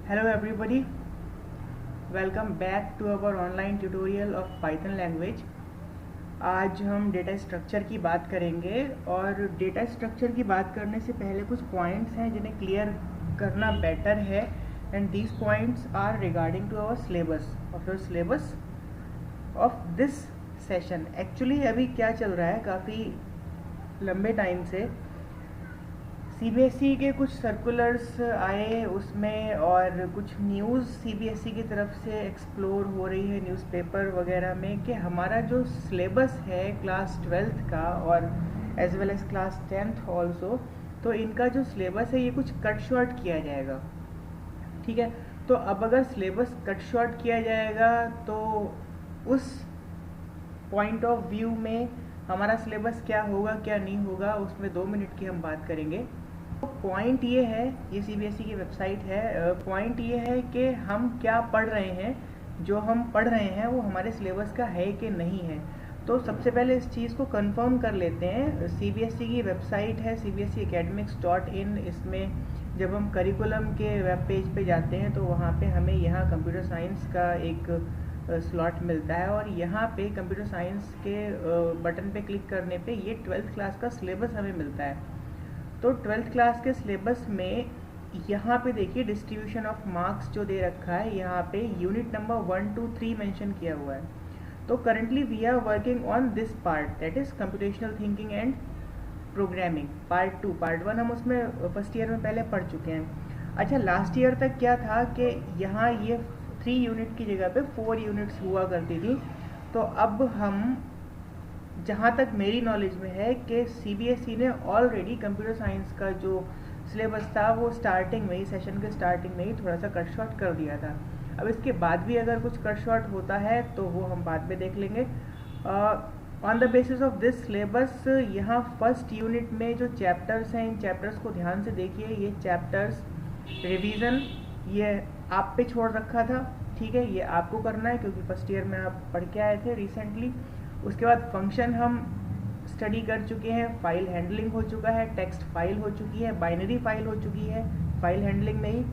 Hello everybody, welcome back to our online tutorial of Python language। आज हम data structure की बात करेंगे और डेटा स्ट्रक्चर की बात करने से पहले कुछ पॉइंट्स हैं जिन्हें क्लियर करना बेटर है and these points are regarding to our syllabus of this session. Actually अभी क्या चल रहा है, काफ़ी लंबे टाइम से सीबीएसई के कुछ सर्कुलर्स आए उसमें और कुछ न्यूज़ सीबीएसई की तरफ से एक्सप्लोर हो रही है न्यूज़पेपर वगैरह में कि हमारा जो सिलेबस है क्लास 12th का और as well as class 10th also, तो इनका जो सिलेबस है ये कुछ कट शॉर्ट किया जाएगा। ठीक है, तो अब अगर सिलेबस कट शॉर्ट किया जाएगा तो उस पॉइंट ऑफ व्यू में हमारा सिलेबस क्या होगा क्या नहीं होगा, उसमें 2 मिनट की हम बात करेंगे। पॉइंट ये है, ये सीबीएसई की वेबसाइट है, पॉइंट ये है कि हम क्या पढ़ रहे हैं, जो हम पढ़ रहे हैं वो हमारे सिलेबस का है कि नहीं है। तो सबसे पहले इस चीज़ को कंफर्म कर लेते हैं। सीबीएसई की वेबसाइट है cbseacademics.in। इसमें जब हम करिकुलम के वेब पेज पे जाते हैं तो वहाँ पे हमें यहाँ कंप्यूटर साइंस का एक स्लॉट मिलता है और यहाँ पे कंप्यूटर साइंस के बटन पे क्लिक करने पे ये 12th क्लास का सिलेबस हमें मिलता है। तो 12th क्लास के सिलेबस में यहाँ पे देखिए डिस्ट्रीब्यूशन ऑफ मार्क्स जो दे रखा है, यहाँ पे यूनिट नंबर 1 2 3 मेंशन किया हुआ है। तो currently we are working on this part, that is computational thinking and programming part 2। Part 1 हम उसमें फर्स्ट ईयर में पहले पढ़ चुके हैं। अच्छा, लास्ट ईयर तक क्या था कि यहाँ ये 3 यूनिट की जगह पे 4 यूनिट्स हुआ करती थी। तो अब हम, जहाँ तक मेरी नॉलेज में है कि सीबीएसई ने ऑलरेडी कंप्यूटर साइंस का जो सिलेबस था वो स्टार्टिंग में ही, सेशन के स्टार्टिंग में ही थोड़ा सा कट शॉर्ट कर दिया था। अब इसके बाद भी अगर कुछ कट शॉर्ट होता है तो वो हम बाद में देख लेंगे। On the basis of this syllabus, यहाँ फर्स्ट यूनिट में जो चैप्टर्स हैं, इन चैप्टर्स को ध्यान से देखिए। ये चैप्टर्स रिवीजन ये आप पे छोड़ रखा था, ठीक है, ये आपको करना है क्योंकि फर्स्ट ईयर में आप पढ़ के आए थे रिसेंटली। उसके बाद फंक्शन हम स्टडी कर चुके हैं, फाइल हैंडलिंग हो चुका है, टेक्स्ट फाइल हो चुकी है, बाइनरी फाइल हो चुकी है फाइल हैंडलिंग में ही।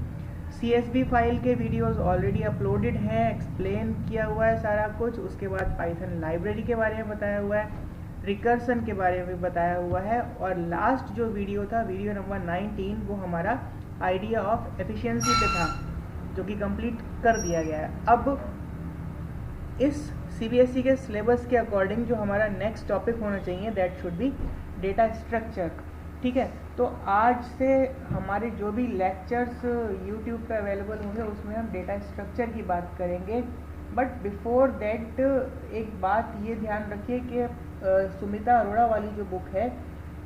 सीएसवी फाइल के वीडियोस ऑलरेडी अपलोडेड हैं, एक्सप्लेन किया हुआ है सारा कुछ। उसके बाद पाइथन लाइब्रेरी के बारे में बताया हुआ है, रिकर्सन के बारे में बताया हुआ है और लास्ट जो वीडियो था, वीडियो नंबर 19, वो हमारा आइडिया ऑफ एफिशिएंसी पे था जो कि कंप्लीट कर दिया गया है। अब इस सीबीएसई के सिलेबस के अकॉर्डिंग जो हमारा नेक्स्ट टॉपिक होना चाहिए that should be data structure. ठीक है, तो आज से हमारे जो भी लेक्चर्स यूट्यूब पे अवेलेबल होंगे उसमें हम डेटा स्ट्रक्चर की बात करेंगे। बट बिफोर दैट एक बात ये ध्यान रखिए कि सुमिता अरोड़ा वाली जो बुक है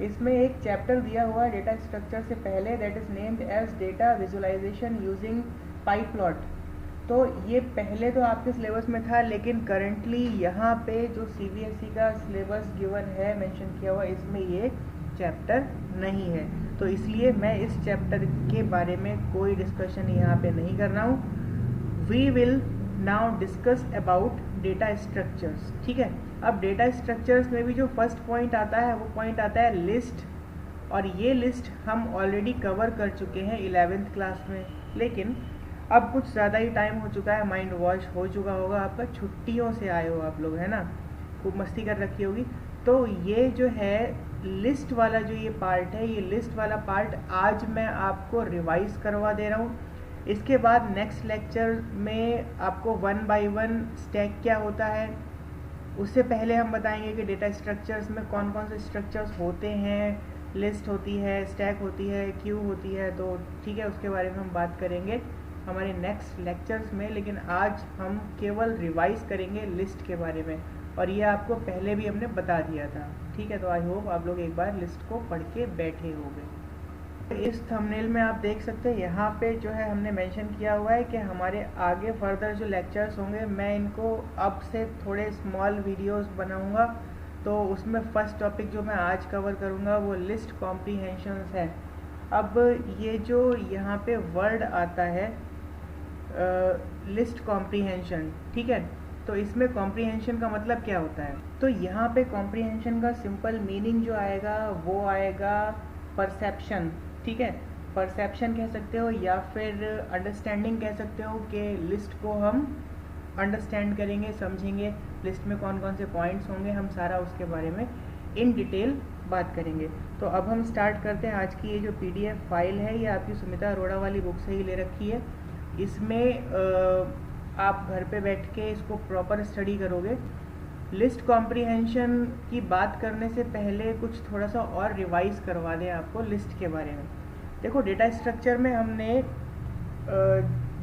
इसमें एक चैप्टर दिया हुआ है डेटा स्ट्रक्चर से पहले, that is named as data visualisation using pyplot. तो ये पहले तो आपके सिलेबस में था, लेकिन करंटली यहाँ पे जो सीबीएसई का सिलेबस गिवन है, मेंशन किया हुआ, इसमें ये चैप्टर नहीं है। तो इसलिए मैं इस चैप्टर के बारे में कोई डिस्कशन यहाँ पे नहीं कर रहा हूँ। We will now discuss about data structures. ठीक है, अब डेटा स्ट्रक्चर्स में भी जो फर्स्ट पॉइंट आता है वो पॉइंट आता है लिस्ट, और ये लिस्ट हम ऑलरेडी कवर कर चुके हैं 11th क्लास में। लेकिन अब कुछ ज़्यादा ही टाइम हो चुका है, माइंड वॉश हो चुका होगा आपका, छुट्टियों से आए हो आप लोग, है ना, खूब मस्ती कर रखी होगी। तो ये जो है लिस्ट वाला जो ये पार्ट है, ये लिस्ट वाला पार्ट आज मैं आपको रिवाइज करवा दे रहा हूँ। इसके बाद नेक्स्ट लेक्चर में आपको 1 by 1 स्टैक क्या होता है, उससे पहले हम बताएंगे कि डेटा स्ट्रक्चर्स में कौन कौन से स्ट्रक्चर्स होते हैं, लिस्ट होती है, स्टैक होती है, क्यू होती है। तो ठीक है, उसके बारे में हम बात करेंगे हमारे नेक्स्ट लेक्चर्स में, लेकिन आज हम केवल रिवाइज करेंगे लिस्ट के बारे में, और ये आपको पहले भी हमने बता दिया था। ठीक है, तो आई होप आप लोग एक बार लिस्ट को पढ़ के बैठे होंगे। इस थंबनेल में आप देख सकते हैं, यहाँ पे जो है हमने मेंशन किया हुआ है कि हमारे आगे फर्दर जो लेक्चर्स होंगे मैं इनको अब से थोड़े स्मॉल वीडियोस बनाऊंगा। तो उसमें फर्स्ट टॉपिक जो मैं आज कवर करूँगा वो लिस्ट कॉम्प्रीहेंशंस है। अब ये जो यहाँ पे वर्ड आता है लिस्ट कॉम्प्रीहेंशन, ठीक है, तो इसमें कॉम्प्रीहेंशन का मतलब क्या होता है? तो यहाँ पे कॉम्प्रीहेंशन का सिंपल मीनिंग जो आएगा वो आएगा परसेप्शन। ठीक है, परसेप्शन कह सकते हो या फिर अंडरस्टैंडिंग कह सकते हो कि लिस्ट को हम अंडरस्टैंड करेंगे, समझेंगे, लिस्ट में कौन कौन से पॉइंट्स होंगे, हम सारा उसके बारे में इन डिटेल बात करेंगे। तो अब हम स्टार्ट करते हैं। आज की ये जो PDF फाइल है ये आपकी सुमिता अरोड़ा वाली बुक से ही ले रखी है। इसमें आप घर पे बैठ के इसको प्रॉपर स्टडी करोगे। लिस्ट कॉम्प्रीहेंशन की बात करने से पहले कुछ थोड़ा सा और रिवाइज करवा दें आपको लिस्ट के बारे में। देखो, डेटा स्ट्रक्चर में हमने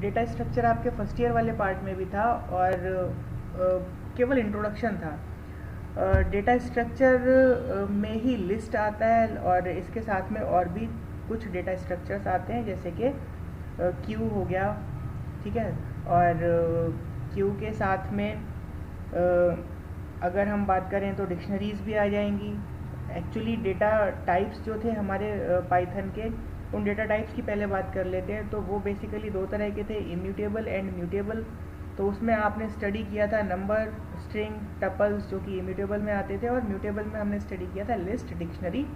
डेटा स्ट्रक्चर आपके फर्स्ट ईयर वाले पार्ट में भी था और केवल इंट्रोडक्शन था। डेटा स्ट्रक्चर में ही लिस्ट आता है और इसके साथ में और भी कुछ डेटा स्ट्रक्चर्स आते हैं, जैसे कि क्यू हो गया, ठीक है। और क्यू के साथ में अगर हम बात करें तो डिक्शनरीज भी आ जाएंगी। एक्चुअली डेटा टाइप्स जो थे हमारे पाइथन के, उन डेटा टाइप्स की पहले बात कर लेते हैं। तो वो बेसिकली दो तरह के थे, इम्यूटेबल एंड म्यूटेबल। तो उसमें आपने स्टडी किया था नंबर, स्ट्रिंग, टपल्स जो कि इम्यूटेबल में आते थे, और म्यूटेबल में हमने स्टडी किया था लिस्ट, डिक्शनरी,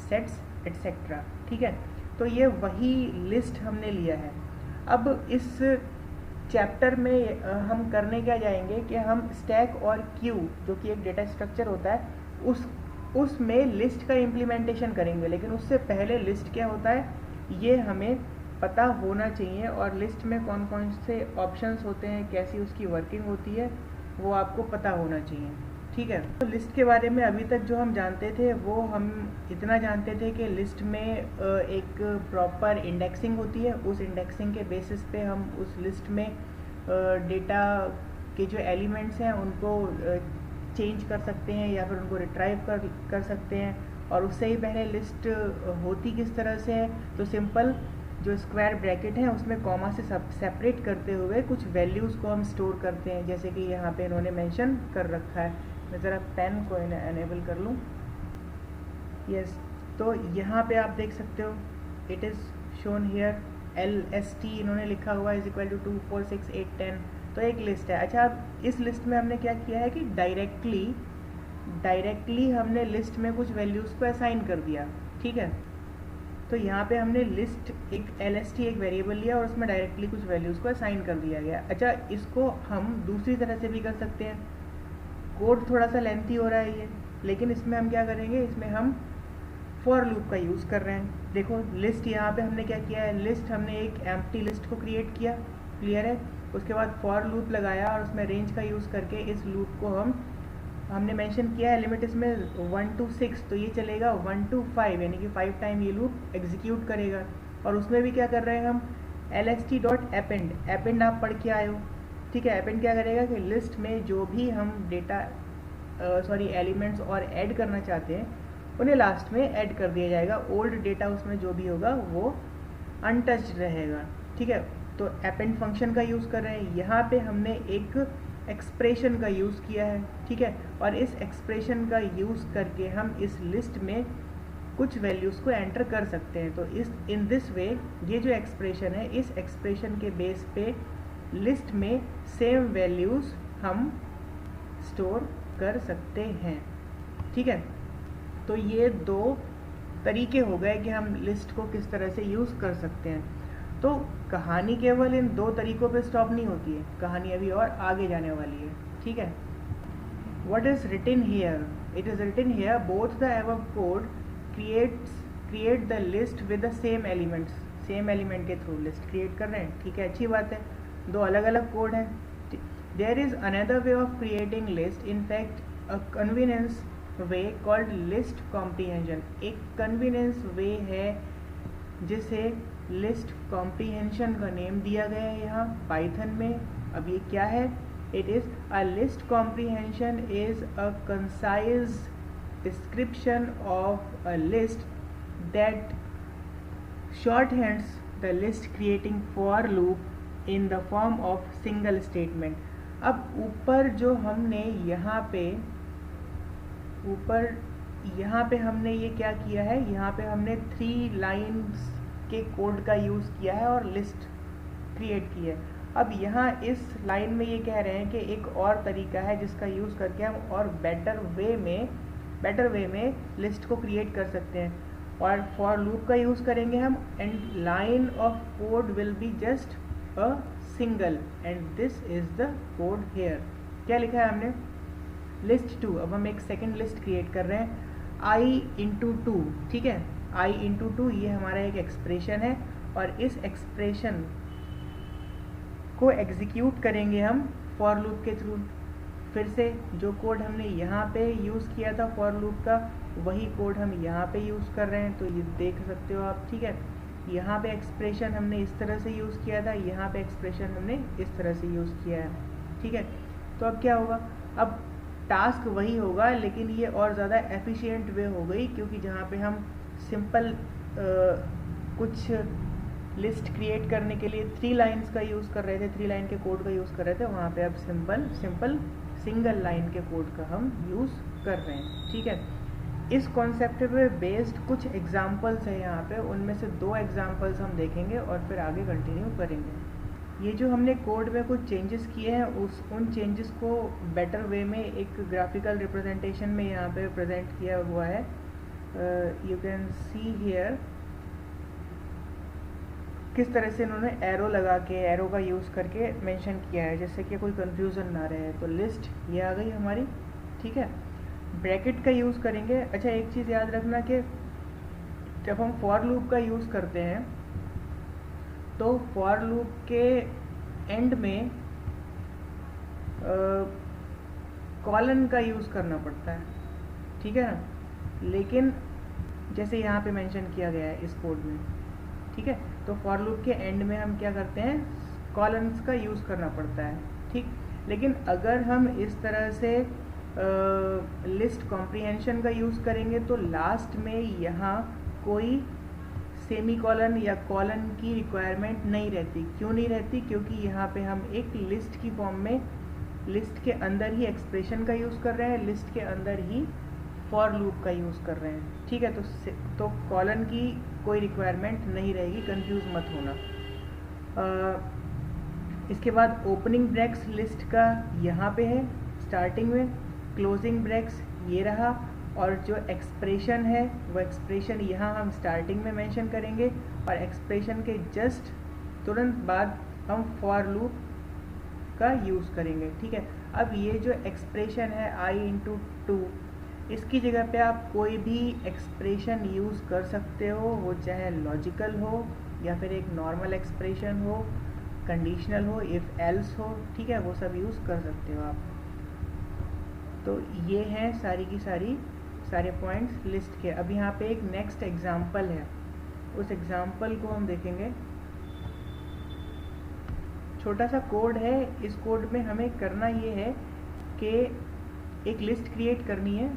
सेट्स एटसेट्रा, ठीक है। तो ये वही लिस्ट हमने लिया है। अब इस चैप्टर में हम करने क्या जाएंगे कि हम स्टैक और क्यू जो कि एक डेटा स्ट्रक्चर होता है उसमें लिस्ट का इम्प्लीमेंटेशन करेंगे। लेकिन उससे पहले लिस्ट क्या होता है ये हमें पता होना चाहिए, और लिस्ट में कौन कौन से ऑप्शंस होते हैं, कैसी उसकी वर्किंग होती है, वो आपको पता होना चाहिए, ठीक है। तो लिस्ट के बारे में अभी तक जो हम जानते थे वो हम इतना जानते थे कि लिस्ट में एक प्रॉपर इंडेक्सिंग होती है। उस इंडेक्सिंग के बेसिस पे हम उस लिस्ट में डेटा के जो एलिमेंट्स हैं उनको चेंज कर सकते हैं या फिर उनको रिट्राइव कर सकते हैं। और उससे ही पहले लिस्ट होती किस तरह से है, तो सिंपल जो स्क्वायर ब्रैकेट है उसमें कॉमा से सेपरेट करते हुए कुछ वैल्यूज़ को हम स्टोर करते हैं, जैसे कि यहाँ पे इन्होंने मेंशन कर रखा है। मैं ज़रा पेन को एनेबल कर लूँ। यस, तो यहाँ पे आप देख सकते हो it is shown here LST इन्होंने लिखा हुआ इज इक्वल टू 2, 4, 6, 8, 10। तो एक लिस्ट है। अच्छा, अब इस लिस्ट में हमने क्या किया है कि डायरेक्टली हमने लिस्ट में कुछ वैल्यूज़ को असाइन कर दिया, ठीक है। तो यहाँ पे हमने लिस्ट एक LST एक वेरिएबल लिया और उसमें डायरेक्टली कुछ वैल्यूज़ को असाइन कर दिया गया। अच्छा, इसको हम दूसरी तरह से भी कर सकते हैं। कोड थोड़ा सा लेंथी हो रहा है ये, लेकिन इसमें हम क्या करेंगे, इसमें हम फॉर लूप का यूज़ कर रहे हैं। देखो, लिस्ट यहाँ पे हमने क्या किया है, लिस्ट हमने एक एम्प्टी लिस्ट को क्रिएट किया, क्लियर है। उसके बाद फॉर लूप लगाया और उसमें रेंज का यूज़ करके इस लूप को हमने मेंशन किया है लिमिट इसमें 1 to 6, तो ये चलेगा 1 to 5, यानी कि 5 टाइम ये लूप एग्जीक्यूट करेगा। और उसमें भी क्या कर रहे हैं हम, LST.append, append आप पढ़ के आए हो, ठीक है। append क्या करेगा कि लिस्ट में जो भी हम डेटा एलिमेंट्स और ऐड करना चाहते हैं उन्हें लास्ट में ऐड कर दिया जाएगा। ओल्ड डेटा उसमें जो भी होगा वो अनटच्ड रहेगा, ठीक है। तो append फंक्शन का यूज़ कर रहे हैं। यहाँ पे हमने एक एक्सप्रेशन का यूज़ किया है, ठीक है। और इस एक्सप्रेशन का यूज़ करके हम इस लिस्ट में कुछ वैल्यूज़ को एंटर कर सकते हैं। तो इन दिस वे ये जो एक्सप्रेशन है, इस एक्सप्रेशन के बेस पे लिस्ट में सेम वैल्यूज़ हम स्टोर कर सकते हैं, ठीक है। तो ये दो तरीके हो गए कि हम लिस्ट को किस तरह से यूज़ कर सकते हैं। तो कहानी केवल इन दो तरीकों पे स्टॉप नहीं होती है, कहानी अभी और आगे जाने वाली है, ठीक है। What is written here? It is written here both the above code create the list with the same elements. Same element के थ्रू लिस्ट क्रिएट कर रहे हैं, ठीक है, अच्छी बात है। दो अलग अलग कोड हैं। There is another way of creating list. In fact, a convenience way called list comprehension. एक convenience way है जिसे लिस्ट कॉम्प्रीहेंशन का नेम दिया गया है यहाँ पाइथन में। अब ये क्या है, it is a list comprehension is a concise description of a list that shorthands the list creating for loop in the form of single statement. अब ऊपर जो हमने यहाँ पे हमने ये क्या किया है, यहाँ पे हमने 3 लाइन्स के कोड का यूज़ किया है और लिस्ट क्रिएट की है। अब यहाँ इस लाइन में ये कह रहे हैं कि एक और तरीका है जिसका यूज़ करके हम और बेटर वे में लिस्ट को क्रिएट कर सकते हैं। और फॉर लूप का यूज़ करेंगे हम, and line of code will be just a single, and this is the code here. क्या लिखा है हमने? लिस्ट 2। अब हम एक सेकेंड लिस्ट क्रिएट कर रहे हैं, i इंटू 2, ठीक है। i इंटू 2 ये हमारा एक एक्सप्रेशन है, और इस एक्सप्रेशन को एग्जीक्यूट करेंगे हम फॉर लूप के थ्रू। फिर से जो कोड हमने यहाँ पे यूज़ किया था फॉर लूप का, वही कोड हम यहाँ पे यूज़ कर रहे हैं, तो ये देख सकते हो आप, ठीक है। यहाँ पे एक्सप्रेशन हमने इस तरह से यूज़ किया था, यहाँ पे एक्सप्रेशन हमने इस तरह से यूज़ किया है, ठीक है। तो अब क्या होगा? अब टास्क वही होगा, लेकिन ये और ज़्यादा एफिशिएंट वे हो गई, क्योंकि जहाँ पे हम सिंपल कुछ लिस्ट क्रिएट करने के लिए 3 लाइन्स का यूज़ कर रहे थे, 3 लाइन के कोड का यूज़ कर रहे थे, वहाँ पे अब सिंपल सिंगल लाइन के कोड का हम यूज़ कर रहे हैं, ठीक है। इस कॉन्सेप्ट पे बेस्ड कुछ एग्जांपल्स हैं यहाँ पे, उनमें से 2 एग्जांपल्स हम देखेंगे और फिर आगे कंटिन्यू करेंगे। ये जो हमने कोड में कुछ चेंजेस किए हैं, उन चेंजेस को बेटर वे में एक ग्राफिकल रिप्रेजेंटेशन में यहाँ पे प्रेजेंट किया हुआ है। यू कैन सी हियर किस तरह से इन्होंने एरो लगा के, एरो का यूज़ करके मेंशन किया है, जिससे कि कोई कंफ्यूजन ना रहे। तो लिस्ट ये आ गई हमारी, ठीक है। ब्रैकेट का यूज़ करेंगे। अच्छा, एक चीज़ याद रखना कि जब हम फॉर लूप का यूज़ करते हैं तो फॉर लूप के एंड में कॉलन का यूज़ करना पड़ता है, ठीक है ना। लेकिन जैसे यहाँ पे मेंशन किया गया है इस कोड में, ठीक है, तो फॉर लूप के एंड में हम क्या करते हैं? कॉलन्स का यूज़ करना पड़ता है, ठीक। लेकिन अगर हम इस तरह से लिस्ट कॉम्प्रिहेंशन का यूज़ करेंगे तो लास्ट में यहाँ कोई सेमी कॉलन या कॉलन की रिक्वायरमेंट नहीं रहती। क्यों नहीं रहती? क्योंकि यहाँ पे हम एक लिस्ट की फॉर्म में लिस्ट के अंदर ही एक्सप्रेशन का यूज़ कर रहे हैं, लिस्ट के अंदर ही फॉर लूप का यूज़ कर रहे हैं, ठीक है। तो कॉलन की कोई रिक्वायरमेंट नहीं रहेगी, कंफ्यूज मत होना। इसके बाद ओपनिंग ब्रैक्स लिस्ट का यहाँ पे है स्टार्टिंग में, क्लोजिंग ब्रैक्स ये रहा, और जो एक्सप्रेशन है वो एक्सप्रेशन यहाँ हम स्टार्टिंग में मेंशन करेंगे, और एक्सप्रेशन के जस्ट तुरंत बाद हम फॉर लूप का यूज़ करेंगे, ठीक है। अब ये जो एक्सप्रेशन है i इंटू 2, इसकी जगह पे आप कोई भी एक्सप्रेशन यूज़ कर सकते हो, वो चाहे लॉजिकल हो या फिर एक नॉर्मल एक्सप्रेशन हो, कंडीशनल हो, इफ़ एल्स हो, ठीक है, वो सब यूज़ कर सकते हो आप। तो ये हैं सारी की सारे पॉइंट्स लिस्ट के। अब यहाँ पे एक नेक्स्ट एग्जाम्पल है, उस एग्जाम्पल को हम देखेंगे। छोटा सा कोड है, इस कोड में हमें करना ये है कि एक लिस्ट क्रिएट करनी है,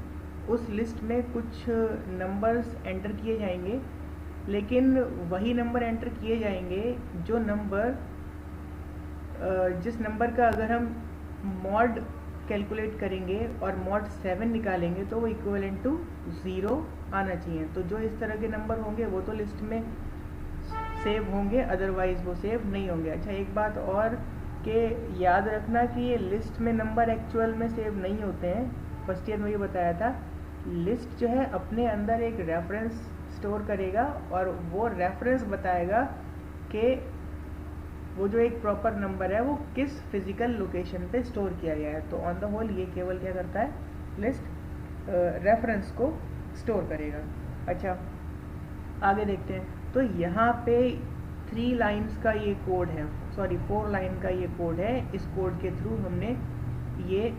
उस लिस्ट में कुछ नंबर्स एंटर किए जाएंगे, लेकिन वही नंबर एंटर किए जाएंगे जो नंबर जिस नंबर का अगर हम मॉड कैलकुलेट करेंगे और मॉड 7 निकालेंगे तो वो इक्विवेलेंट टू 0 आना चाहिए। तो जो इस तरह के नंबर होंगे वो तो लिस्ट में सेव होंगे, अदरवाइज वो सेव नहीं होंगे। अच्छा, एक बात और कि याद रखना कि ये लिस्ट में नंबर एक्चुअल में सेव नहीं होते हैं। फर्स्ट ईयर में ये बताया था, लिस्ट जो है अपने अंदर एक रेफरेंस स्टोर करेगा और वो रेफरेंस बताएगा कि वो जो एक प्रॉपर नंबर है वो किस फिजिकल लोकेशन पे स्टोर किया गया है। तो ऑन द होल ये केवल क्या करता है? लिस्ट रेफरेंस को स्टोर करेगा। अच्छा, आगे देखते हैं। तो यहाँ पे 3 लाइन्स का ये कोड है, सॉरी 4 लाइन का ये कोड है। इस कोड के थ्रू हमने ये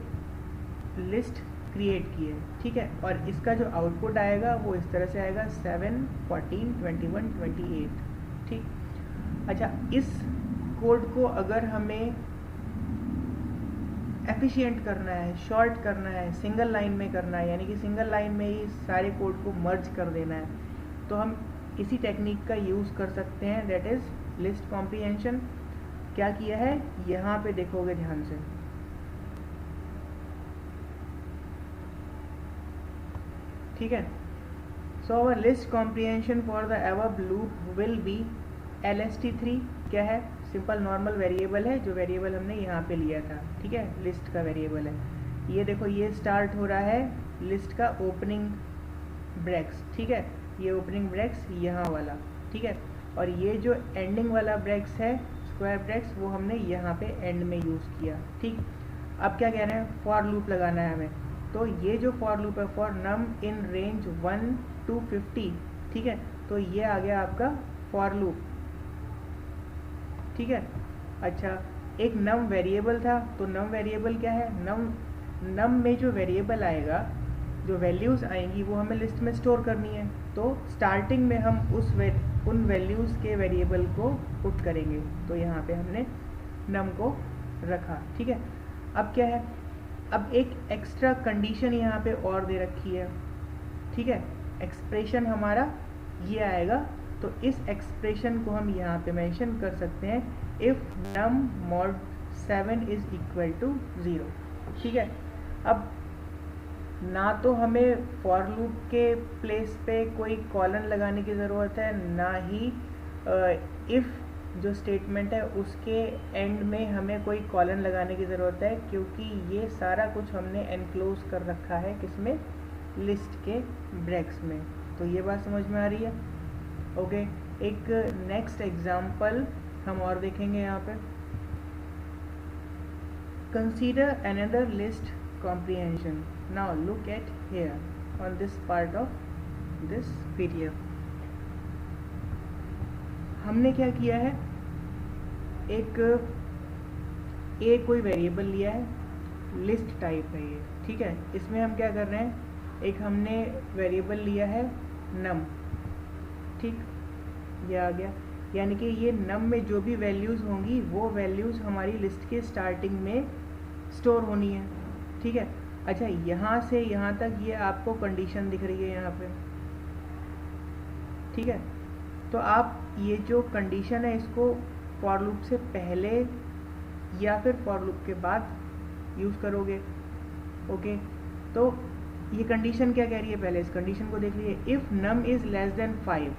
लिस्ट क्रिएट की है, ठीक है। और इसका जो आउटपुट आएगा वो इस तरह से आएगा 7, 14, 21, 28, ठीक। अच्छा, इस कोड को अगर हमें एफिशिएंट करना है, शॉर्ट करना है, सिंगल लाइन में करना है, यानी कि सिंगल लाइन में ही सारे कोड को मर्ज कर देना है, तो हम इसी टेक्निक का यूज़ कर सकते हैं, दैट इज़ लिस्ट कॉम्प्रिहेंशन। क्या किया है यहाँ पे देखोगे ध्यान से, ठीक है। So our list comprehension for the above loop will be lst3। क्या है? सिंपल नॉर्मल वेरिएबल है, जो वेरिएबल हमने यहाँ पे लिया था, ठीक है, लिस्ट का वेरिएबल है। ये देखो, ये स्टार्ट हो रहा है लिस्ट का ओपनिंग ब्रैक्स, ठीक है। ये ओपनिंग ब्रैक्स यहाँ वाला, ठीक है। और ये जो एंडिंग वाला ब्रैक्स है स्क्वायर ब्रैक्स, वो हमने यहाँ पे एंड में यूज़ किया, ठीक। अब क्या कह रहे हैं, फॉर लूप लगाना है हमें। तो ये जो फॉर लूप है, for num in range 1 to 50, ठीक है। तो ये आ गया आपका फॉर लूप, ठीक है। अच्छा, एक नम वेरिएबल था, तो नम वेरिएबल क्या है, नम में जो वेरिएबल आएगा, जो वैल्यूज़ आएंगी वो हमें लिस्ट में स्टोर करनी है। तो स्टार्टिंग में हम उन वैल्यूज़ के वेरिएबल को पुट करेंगे। तो यहाँ पे हमने नम को रखा, ठीक है। अब क्या है, अब एक एक्स्ट्रा कंडीशन यहाँ पे और दे रखी है, ठीक है। एक्सप्रेशन हमारा ये आएगा, तो इस एक्सप्रेशन को हम यहाँ पे मेंशन कर सकते हैं, if num mod 7 is equal to 0, ठीक है। अब ना तो हमें फॉर लूप के प्लेस पे कोई कॉलन लगाने की ज़रूरत है, ना ही इफ़ जो स्टेटमेंट है उसके एंड में हमें कोई कॉलन लगाने की ज़रूरत है, क्योंकि ये सारा कुछ हमने एनक्लोज कर रखा है किसमें, लिस्ट के ब्रैक्स में। तो ये बात समझ में आ रही है, ओके। एक नेक्स्ट एग्जाम्पल हम और देखेंगे यहाँ पे। Consider another list comprehension. Now look at here on this part of this PDF. हमने क्या किया है, एक ए कोई वेरिएबल लिया है, लिस्ट टाइप है ये, ठीक है। इसमें हम क्या कर रहे हैं, एक हमने वेरिएबल लिया है नम, ठीक, ये आ गया। यानी कि ये नम में जो भी वैल्यूज़ होंगी वो वैल्यूज़ हमारी लिस्ट के स्टार्टिंग में स्टोर होनी है, ठीक है। अच्छा, यहाँ से यहाँ तक ये आपको कंडीशन दिख रही है यहाँ पे, ठीक है। तो आप ये जो कंडीशन है इसको फॉर लूप से पहले या फिर फॉर लूप के बाद यूज़ करोगे, ओके। तो ये कंडीशन क्या कह रही है, पहले इस कंडीशन को देख लीजिए। If num is less than 5,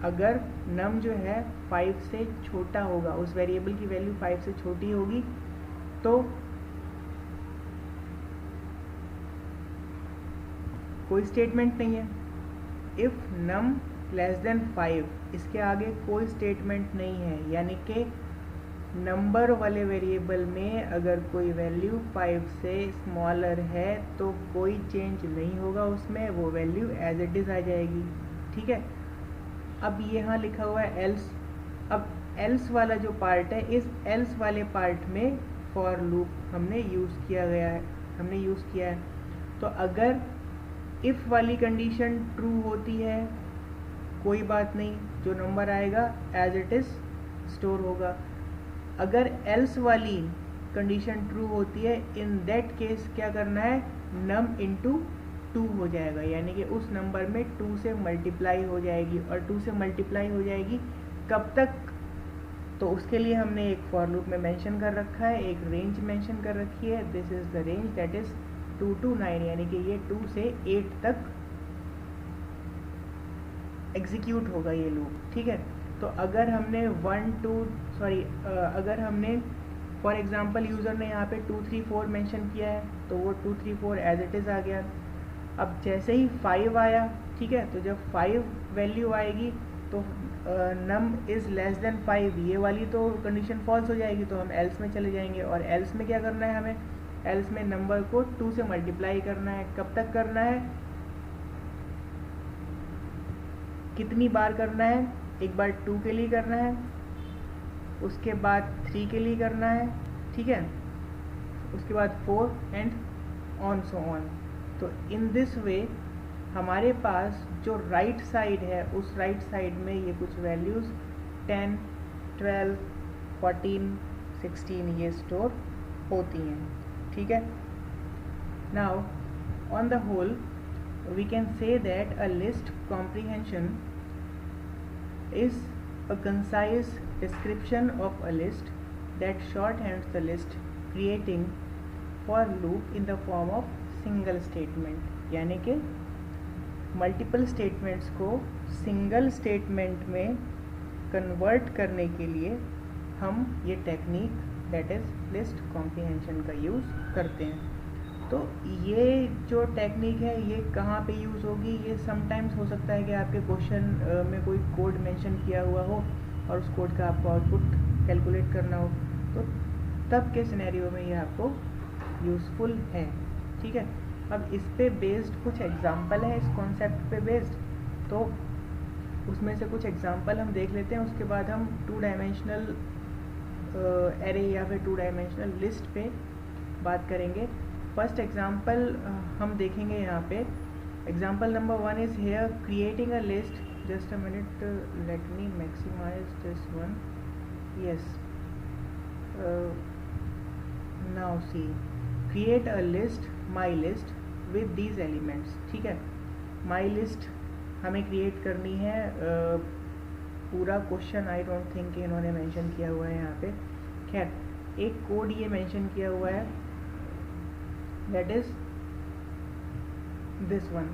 अगर नम जो है 5 से छोटा होगा, उस वेरिएबल की वैल्यू 5 से छोटी होगी, तो कोई स्टेटमेंट नहीं है। इफ़ नम लेस देन 5, इसके आगे कोई स्टेटमेंट नहीं है, यानी कि नंबर वाले वेरिएबल में अगर कोई वैल्यू 5 से स्मॉलर है तो कोई चेंज नहीं होगा उसमें, वो वैल्यू एज इट इज़ आ जाएगी, ठीक है। अब यहाँ लिखा हुआ है एल्स। अब एल्स वाला जो पार्ट है, इस एल्स वाले पार्ट में फॉर लूप हमने यूज़ किया है। तो अगर इफ़ वाली कंडीशन ट्रू होती है, कोई बात नहीं, जो नंबर आएगा एज इट इज़ स्टोर होगा। अगर एल्स वाली कंडीशन ट्रू होती है, इन दैट केस क्या करना है, नम इंटू 2 हो जाएगा, यानी कि उस नंबर में 2 से मल्टीप्लाई हो जाएगी। और 2 से मल्टीप्लाई हो जाएगी कब तक, तो उसके लिए हमने एक फॉर लूप में मेंशन कर रखा है, एक रेंज मेंशन कर रखी है। This is the range that is 2 to 9, यानी कि ये 2 से 8 तक एग्जीक्यूट होगा ये लूप, ठीक है। तो अगर हमने अगर हमने फॉर एग्जांपल यूज़र ने यहाँ पे 2 3 4 मेंशन किया है, तो वो 2 3 4 एज इट इज़ आ गया। अब जैसे ही 5 आया, ठीक है, तो जब 5 वैल्यू आएगी तो नम इज़ लेस देन 5, ये वाली तो कंडीशन फॉल्स हो जाएगी, तो हम एल्स में चले जाएंगे। और एल्स में क्या करना है हमें, एल्स में नंबर को 2 से मल्टीप्लाई करना है। कब तक करना है, कितनी बार करना है, एक बार 2 के लिए करना है, उसके बाद 3 के लिए करना है, ठीक है, उसके बाद 4 एंड ऑन सो ऑन। तो इन दिस वे हमारे पास जो राइट साइड है, उस राइट साइड में ये कुछ वैल्यूज़ 10 12 14 16 ये स्टोर होती हैं, ठीक है। Now on the whole we can say that a list comprehension is a concise description of a list that shorthands the list, creating for loop in the form of single statement, यानी कि multiple statements को single statement में convert करने के लिए हम ये technique that is list comprehension का यूज़ करते हैं। तो ये जो टेक्निक है ये कहाँ पे यूज़ होगी, ये समटाइम्स हो सकता है कि आपके क्वेश्चन में कोई कोड मेंशन किया हुआ हो और उस कोड का आपको आउटपुट कैलकुलेट करना हो, तो तब के सिनेरियो में ये आपको यूज़फुल है। ठीक है, अब इस पे बेस्ड कुछ एग्जांपल है, इस कॉन्सेप्ट पे बेस्ड, तो उसमें से कुछ एग्जांपल हम देख लेते हैं। उसके बाद हम 2 डायमेंशनल एरे या फिर 2 डायमेंशनल लिस्ट पे बात करेंगे। फर्स्ट एग्जांपल हम देखेंगे यहाँ पे। Example number 1 is here creating a list. Just a minute, let me maximise this one. Yes, now see, create a list, my list with these elements. ठीक है, माई लिस्ट हमें क्रिएट करनी है। पूरा क्वेश्चन आई डोंट थिंक इन्होंने mention किया हुआ है यहाँ पे। खैर, एक कोड ये मेंशन किया हुआ है, that is this one.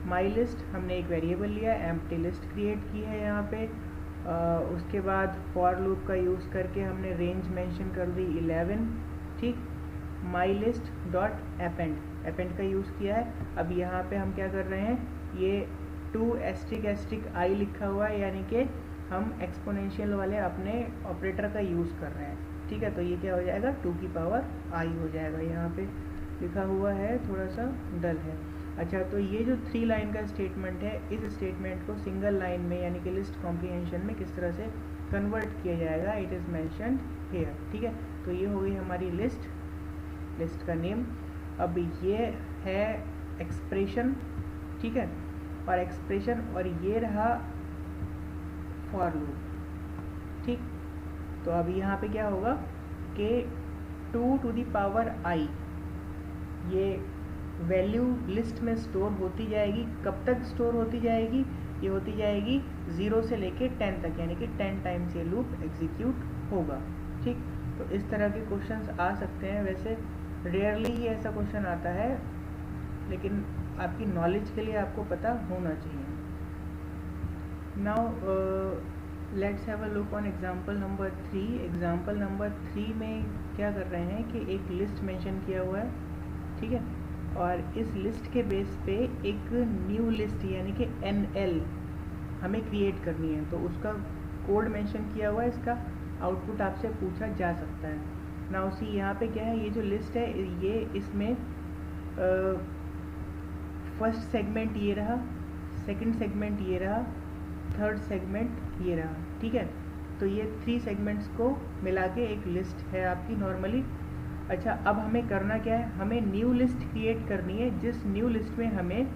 My list हमने एक वेरिएबल लिया, एम्प्टी लिस्ट क्रिएट की है यहाँ पे। उसके बाद फॉर लूप का यूज़ करके हमने रेंज मेंशन कर दी 11। ठीक, माई लिस्ट डॉट अपेंड का यूज़ किया है। अब यहाँ पे हम क्या कर रहे हैं, ये 2 एस्ट्रिक आई लिखा हुआ है, यानी कि हम एक्सपोनेंशियल वाले अपने ऑपरेटर का यूज़ कर रहे हैं। ठीक है, तो ये क्या हो जाएगा, 2 की पावर आई हो जाएगा। यहाँ पे लिखा हुआ है, थोड़ा सा डल है। अच्छा, तो ये जो 3 लाइन का स्टेटमेंट है, इस स्टेटमेंट को सिंगल लाइन में यानी कि लिस्ट कॉम्प्रिहेंशन में किस तरह से कन्वर्ट किया जाएगा, इट इज़ मैंशनड हियर। ठीक है, तो ये हो गई हमारी लिस्ट का नेम। अब ये है एक्सप्रेशन। ठीक है, और एक्सप्रेशन, और ये रहा फॉर लूप। ठीक, तो अब यहाँ पे क्या होगा कि 2 टू द पावर आई ये वैल्यू लिस्ट में स्टोर होती जाएगी। कब तक स्टोर होती जाएगी, ये होती जाएगी 0 से लेके 10 तक, यानी कि 10 टाइम्स ये लूप एग्जीक्यूट होगा। ठीक, तो इस तरह के क्वेश्चंस आ सकते हैं। वैसे रेयरली ही ऐसा क्वेश्चन आता है, लेकिन आपकी नॉलेज के लिए आपको पता होना चाहिए। Now let's have a look on example number 3। Example number 3 में क्या कर रहे हैं कि एक लिस्ट मेंशन किया हुआ है। ठीक है, और इस लिस्ट के बेस पे एक न्यू लिस्ट यानी कि NL हमें क्रिएट करनी है, तो उसका कोड मेंशन किया हुआ है। इसका आउटपुट आपसे पूछा जा सकता है। नाउ सी, यहाँ पे क्या है, ये जो लिस्ट है ये इसमें फर्स्ट सेगमेंट ये रहा, सेकंड सेगमेंट ये रहा, थर्ड सेगमेंट ये रहा। ठीक है, तो ये 3 सेगमेंट्स को मिला के एक लिस्ट है आपकी नॉर्मली। अच्छा, अब हमें करना क्या है, हमें न्यू लिस्ट क्रिएट करनी है, जिस न्यू लिस्ट में हमें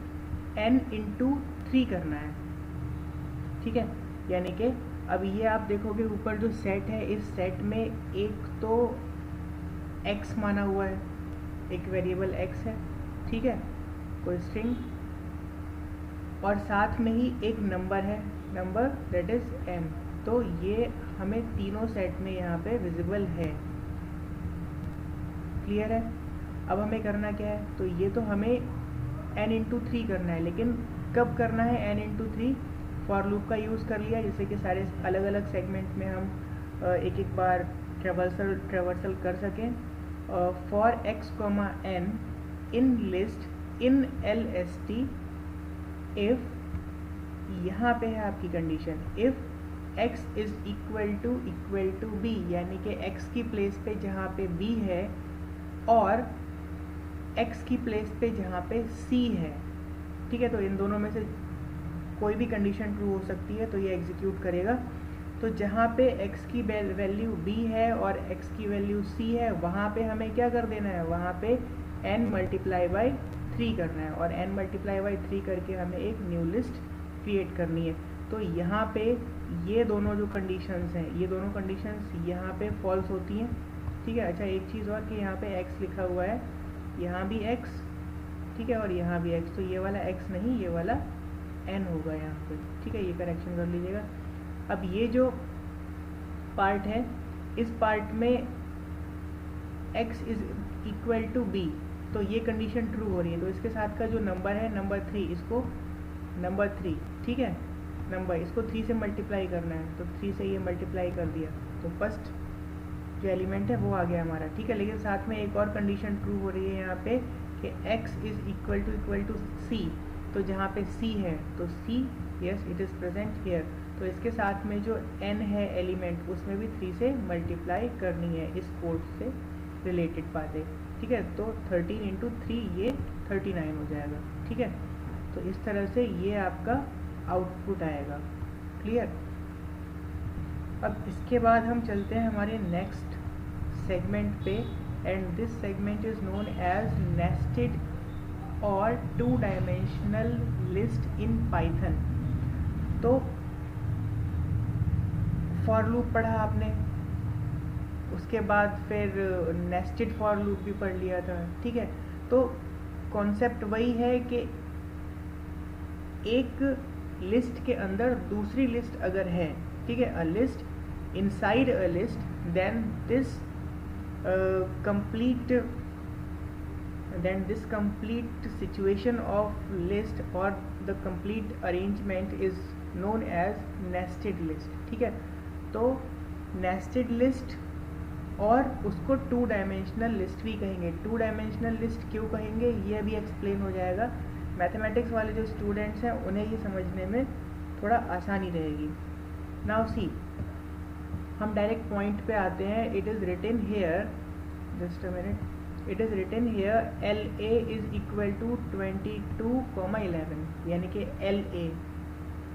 n × 3 करना है। ठीक है, यानी कि अब ये आप देखोगे ऊपर जो सेट है, इस सेट में एक तो x माना हुआ है, एक वेरिएबल x है। ठीक है, कोई स्ट्रिंग, और साथ में ही एक नंबर है, नंबर दैट इज m। तो ये हमें तीनों सेट में यहाँ पे विजिबल है। क्लियर है? अब हमें करना क्या है, तो ये तो हमें n × 3 करना है, लेकिन कब करना है n × 3? फॉर लूप का यूज़ कर लिया, जिससे कि सारे अलग अलग सेगमेंट में हम एक एक बार ट्रेवर्सल कर सकें। For x, n in list in LST if, यहाँ पे है आपकी condition, if x is equal to b, यानी कि x की प्लेस पे जहाँ पे b है और x की प्लेस पे जहाँ पे c है। ठीक है, तो इन दोनों में से कोई भी कंडीशन ट्रू हो सकती है, तो ये एग्जीक्यूट करेगा। तो जहाँ पे x की वैल्यू b है और x की वैल्यू c है, वहाँ पे हमें क्या कर देना है, वहाँ पे n × 3 करना है, और n × 3 करके हमें एक न्यू लिस्ट क्रिएट करनी है। तो यहाँ पे ये दोनों जो कंडीशंस हैं, ये दोनों कंडीशंस यहाँ पे फॉल्स होती हैं। ठीक है, अच्छा एक चीज़ और कि यहाँ पे x लिखा हुआ है, यहाँ भी x, ठीक है, और यहाँ भी x, तो ये वाला x नहीं, ये वाला n होगा यहाँ पे। ठीक है, ये करेक्शन कर लीजिएगा। अब ये जो पार्ट है, इस पार्ट में x is equal to b, तो ये कंडीशन ट्रू हो रही है। तो इसके साथ का जो नंबर है, नंबर 3, इसको नंबर 3, ठीक है, नंबर इसको 3 से मल्टीप्लाई करना है, तो 3 से ये मल्टीप्लाई कर दिया, तो फर्स्ट जो एलिमेंट है वो आ गया हमारा, ठीक है। लेकिन साथ में एक और कंडीशन ट्रू हो रही है यहाँ पे कि x is equal to c, तो जहाँ पे c है तो c yes it is present here, तो इसके साथ में जो n है एलिमेंट उसमें भी 3 से मल्टीप्लाई करनी है इस कोड से रिलेटेड बातें, ठीक है। तो 13 इंटू 3 ये 39 हो जाएगा, ठीक है। तो इस तरह से ये आपका आउटपुट आएगा, क्लियर। अब इसके बाद हम चलते हैं हमारे नेक्स्ट सेगमेंट पे, and this segment is known as nested और 2 डायमेंशनल लिस्ट इन पाइथन। तो फॉर लूप पढ़ा आपने, उसके बाद फिर नेस्टेड फॉर लूप भी पढ़ लिया था, ठीक है। तो कॉन्सेप्ट वही है कि एक लिस्ट के अंदर दूसरी लिस्ट अगर है, ठीक है, a list inside a list, then this complete situation of list or the complete arrangement is known as nested list, ठीक है। तो nested list और उसको 2 डायमेंशनल लिस्ट भी कहेंगे। 2 डायमेंशनल लिस्ट क्यों कहेंगे ये भी एक्सप्लेन हो जाएगा। मैथमेटिक्स वाले जो स्टूडेंट्स हैं उन्हें ये समझने में थोड़ा आसानी रहेगी। नाउ सी, हम डायरेक्ट पॉइंट पे आते हैं। It is written here, just a minute, it is written here LA is equal to 22,11, यानी कि LA,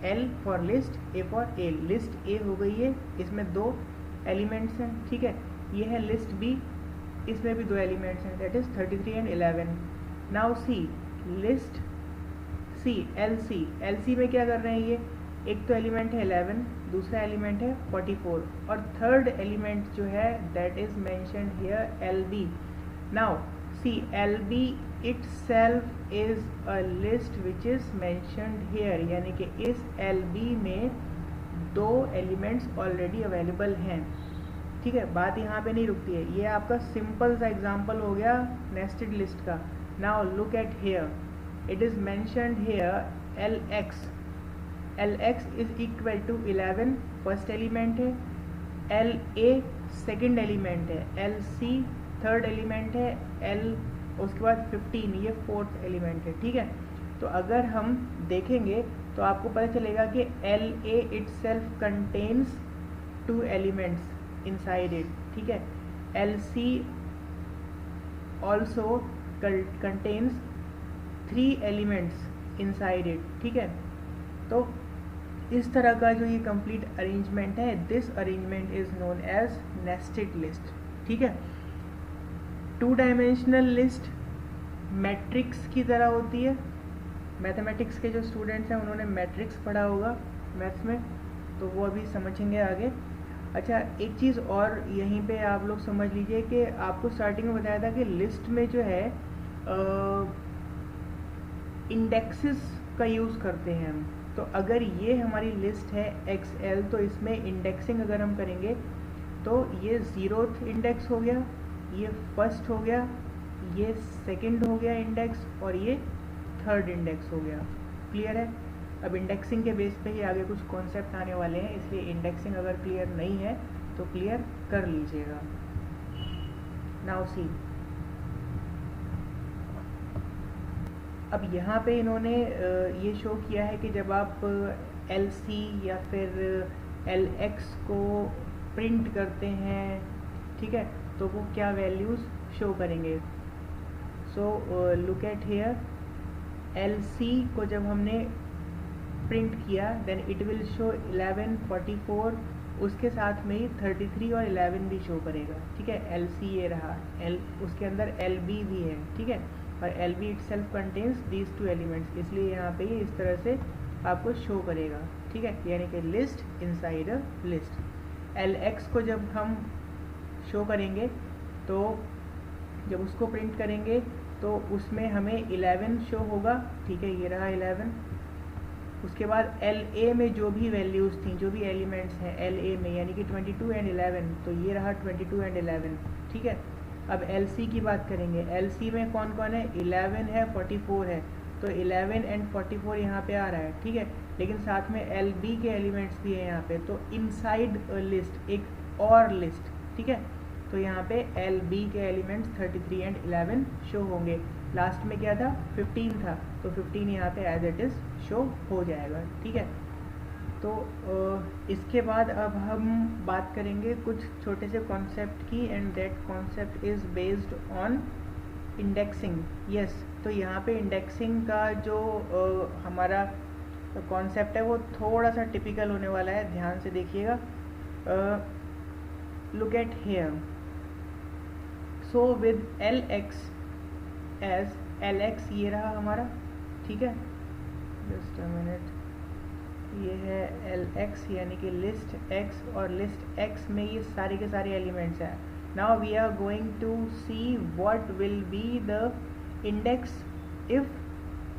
L for list, A for A। List A हो गई है, इसमें 2 एलिमेंट्स हैं, ठीक है। ये है लिस्ट B, इसमें भी 2 एलिमेंट्स हैं, that is 33 and 11। Now see, list C, LC में क्या कर रहे हैं ये, एक तो एलिमेंट है 11, दूसरा एलिमेंट है 44, और थर्ड एलिमेंट जो है that is mentioned here LB। Now see, LB itself is a list which is mentioned here, यानी कि इस LB में 2 एलिमेंट्स ऑलरेडी अवेलेबल हैं, ठीक है। बात यहाँ पे नहीं रुकती है, ये आपका सिंपल सा एग्जांपल हो गया नेस्टेड लिस्ट का। Now look at here, it is mentioned here LX is equal to 11 first element है, LA सेकेंड एलिमेंट है, LC थर्ड एलिमेंट है, L उसके बाद 15 ये फोर्थ एलिमेंट है, ठीक है। तो अगर हम देखेंगे तो आपको पता चलेगा कि LA itself contains 2 elements inside it, ठीक है। LC also contains 3 elements inside it, ठीक है। तो इस तरह का जो ये कंप्लीट अरेंजमेंट है, this arrangement is known as nested list, ठीक है। 2 डायमेंशनल लिस्ट मैट्रिक्स की तरह होती है। मैथमेटिक्स के जो स्टूडेंट्स हैं उन्होंने मैट्रिक्स पढ़ा होगा मैथ्स में, तो वो अभी समझेंगे आगे। अच्छा, एक चीज़ और यहीं पे आप लोग समझ लीजिए कि आपको स्टार्टिंग में बताया था कि लिस्ट में जो है इंडेक्सेस का यूज़ करते हैं हम। तो अगर ये हमारी लिस्ट है XL, तो इसमें इंडेक्सिंग अगर हम करेंगे तो ये 0th इंडेक्स हो गया, ये फर्स्ट हो गया, ये सेकंड हो गया इंडेक्स, और ये थर्ड इंडेक्स हो गया। क्लियर है। अब इंडेक्सिंग के बेस पे ही आगे कुछ कॉन्सेप्ट आने वाले हैं, इसलिए इंडेक्सिंग अगर क्लियर नहीं है तो क्लियर कर लीजिएगा। नाउ सी, अब यहाँ पे इन्होंने ये शो किया है कि जब आप LC या फिर LX को प्रिंट करते हैं, ठीक है, तो वो क्या वैल्यूज़ शो करेंगे। So look at here, LC को जब हमने प्रिंट किया देन इट विल शो 11, 44, उसके साथ में ही 33 और 11 भी शो करेगा, ठीक है। LC ये रहा, उसके अंदर LB भी है, ठीक है, और LB itself contains these 2 elements, इसलिए यहाँ पे ये इस तरह से आपको शो करेगा, ठीक है, यानी कि list inside a list. LX को जब हम शो करेंगे तो जब उसको प्रिंट करेंगे तो उसमें हमें 11 शो होगा, ठीक है, ये रहा 11। उसके बाद LA में जो भी वैल्यूज़ थी, जो भी एलिमेंट्स हैं LA में, यानी कि 22 एंड 11, तो ये रहा 22 एंड 11, ठीक है। अब LC की बात करेंगे, LC में कौन कौन है, 11 है, 44 है, तो 11 एंड 44 यहाँ पे आ रहा है, ठीक है। लेकिन साथ में LB के एलिमेंट्स भी है यहाँ पे, तो इनसाइड लिस्ट एक और लिस्ट, ठीक है। तो यहाँ पे एल बी के एलिमेंट्स 33 एंड 11 शो होंगे। लास्ट में क्या था, 15 था, तो 15 यहाँ पे एज इट इज़ शो हो जाएगा। ठीक है, तो इसके बाद अब हम बात करेंगे कुछ छोटे से कॉन्सेप्ट की, and that concept is based on indexing. Yes, तो यहाँ पे इंडेक्सिंग का जो हमारा कॉन्सेप्ट है वो थोड़ा सा टिपिकल होने वाला है, ध्यान से देखिएगा। Look at here, so with L X as L X ये रहा हमारा, ठीक है, जस्ट अ मिनट, ये है एल एक्स यानी कि लिस्ट एक्स, और लिस्ट एक्स में ये सारे के सारे एलिमेंट्स हैं। Now we are going to see what will be the index if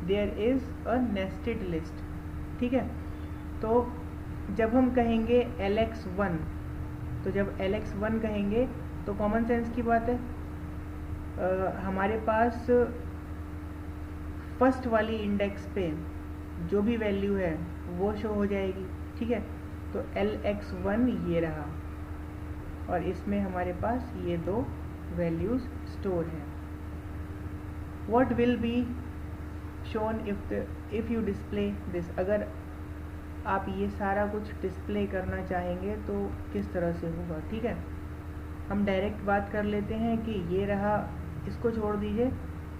there is a nested list. ठीक है, तो जब हम कहेंगे LX1, तो जब LX1 कहेंगे तो कॉमन सेंस की बात है, हमारे पास फर्स्ट वाली इंडेक्स पे जो भी वैल्यू है वो शो हो जाएगी। ठीक है, तो LX1 ये रहा, और इसमें हमारे पास ये दो वैल्यूज स्टोर हैं। What will be shown if you display this, अगर आप ये सारा कुछ डिस्प्ले करना चाहेंगे तो किस तरह से होगा। ठीक है, हम डायरेक्ट बात कर लेते हैं कि ये रहा, इसको छोड़ दीजिए,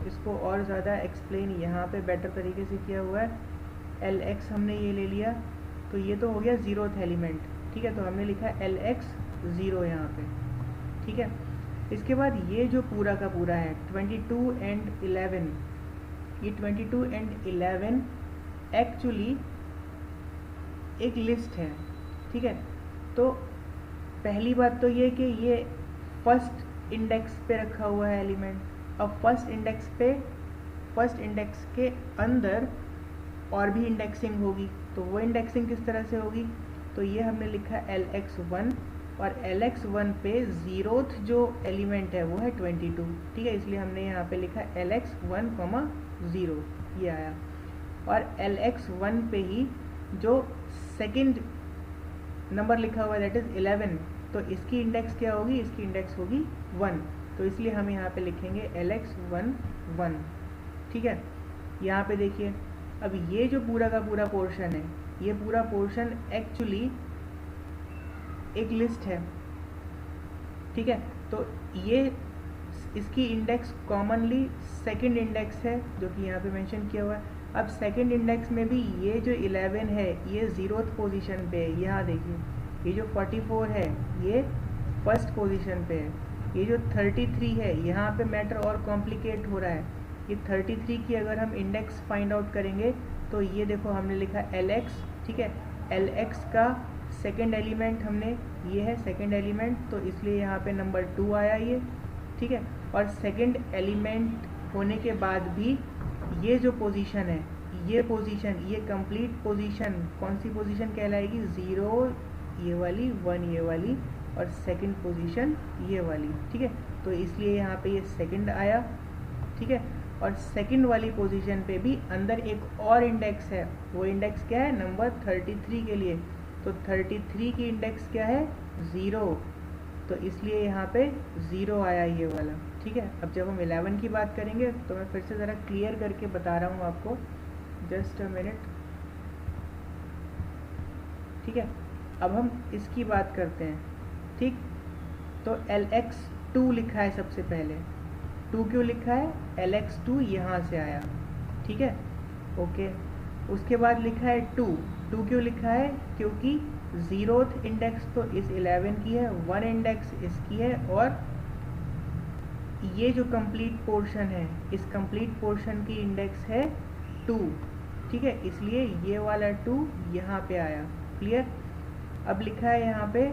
इसको और ज़्यादा एक्सप्लेन यहाँ पे बेटर तरीके से किया हुआ है। LX हमने ये ले लिया, तो ये तो हो गया ज़ीरोथ एलिमेंट। ठीक है, तो हमने लिखा है LX0 यहाँ पे। ठीक है, इसके बाद ये जो पूरा का पूरा है 22 एंड 11, ये 22 एंड 11 एक्चुअली एक लिस्ट है। ठीक है, तो पहली बात तो ये कि ये फर्स्ट इंडेक्स पे रखा हुआ है एलिमेंट। अब फर्स्ट इंडेक्स के अंदर और भी इंडेक्सिंग होगी, तो वो इंडेक्सिंग किस तरह से होगी, तो ये हमने लिखा LX1, और LX1 पे ज़ीरोथ जो एलिमेंट है वो है 22। ठीक है, इसलिए हमने यहाँ पे लिखा LX1, 0 ये आया, और LX1 पे ही जो सेकंड नंबर लिखा हुआ है दैट इज़ 11, तो इसकी इंडेक्स क्या होगी, इसकी इंडेक्स होगी 1, तो इसलिए हम यहाँ पे लिखेंगे LX1 1। ठीक है, यहाँ पे देखिए, अब ये जो पूरा का पूरा पोर्शन है, ये पूरा पोर्शन एक्चुअली एक लिस्ट है। ठीक है, तो ये इसकी इंडेक्स कॉमनली सेकंड इंडेक्स है जो कि यहाँ पे मेंशन किया हुआ है। अब सेकंड इंडेक्स में भी ये जो 11 है ये ज़ीरोथ पोजीशन पे है। यहाँ देखिए, ये जो 44 है ये फर्स्ट पोजीशन पे है, ये जो 33 है यहाँ पे मैटर और कॉम्प्लिकेट हो रहा है। ये 33 की अगर हम इंडेक्स फाइंड आउट करेंगे तो ये देखो हमने लिखा LX। ठीक है, LX का सेकंड एलिमेंट हमने ये है सेकंड एलिमेंट, तो इसलिए यहाँ पे नंबर 2 आया ये। ठीक है, और सेकंड एलिमेंट होने के बाद भी ये जो पोजीशन है, ये पोजीशन, ये कंप्लीट पोजीशन कौन सी पोजीशन कहलाएगी, 0 ये वाली, 1 ये वाली, और सेकंड पोजीशन ये वाली। ठीक है, तो इसलिए यहाँ पे ये सेकंड आया। ठीक है, और सेकंड वाली पोजीशन पे भी अंदर एक और इंडेक्स है, वो इंडेक्स क्या है, नंबर 33 के लिए, तो 33 की इंडेक्स क्या है, 0, तो इसलिए यहाँ पे 0 आया ये वाला। ठीक है, अब जब हम 11 की बात करेंगे तो मैं फिर से ज़रा क्लियर करके बता रहा हूँ आपको, जस्ट अ मिनट। ठीक है, अब हम इसकी बात करते हैं। ठीक, तो LX2 लिखा है सबसे पहले, 2 क्यों लिखा है, LX2 यहाँ से आया। ठीक है, ओके, उसके बाद लिखा है 2 क्यों लिखा है, क्योंकि ज़ीरोथ इंडेक्स तो इस 11 की है, 1 इंडेक्स इसकी है, और ये जो कंप्लीट पोर्शन है, इस कंप्लीट पोर्शन की इंडेक्स है 2। ठीक है, इसलिए ये वाला 2 यहाँ पे आया। क्लियर, अब लिखा है यहाँ पे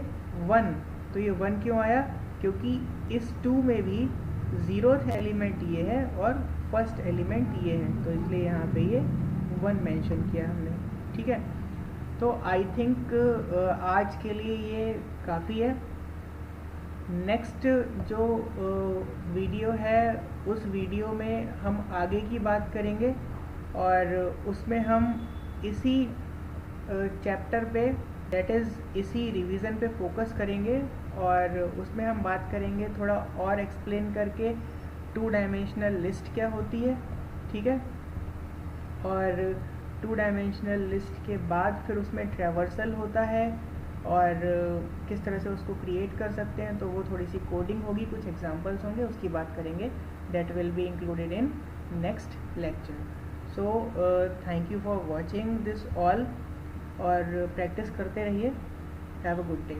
1, तो ये 1 क्यों आया, क्योंकि इस 2 में भी ज़ीरोथ एलिमेंट ये है और फर्स्ट एलिमेंट ये है, तो इसलिए यहाँ पे ये 1 मेंशन किया हमने। ठीक है, तो आई थिंक आज के लिए ये काफ़ी है। नेक्स्ट जो वीडियो है उस वीडियो में हम आगे की बात करेंगे, और उसमें हम इसी चैप्टर पे दैट इज़ इसी रिवीजन पे फोकस करेंगे और उसमें हम बात करेंगे थोड़ा और एक्सप्लेन करके 2 डायमेंशनल लिस्ट क्या होती है, ठीक है। और 2 डायमेंशनल लिस्ट के बाद फिर उसमें ट्रैवर्सल होता है और किस तरह से उसको क्रिएट कर सकते हैं, तो वो थोड़ी सी कोडिंग होगी, कुछ एग्जांपल्स होंगे, उसकी बात करेंगे। That will be included in next lecture. So thank you for watching this all और प्रैक्टिस करते रहिए। Have a good day.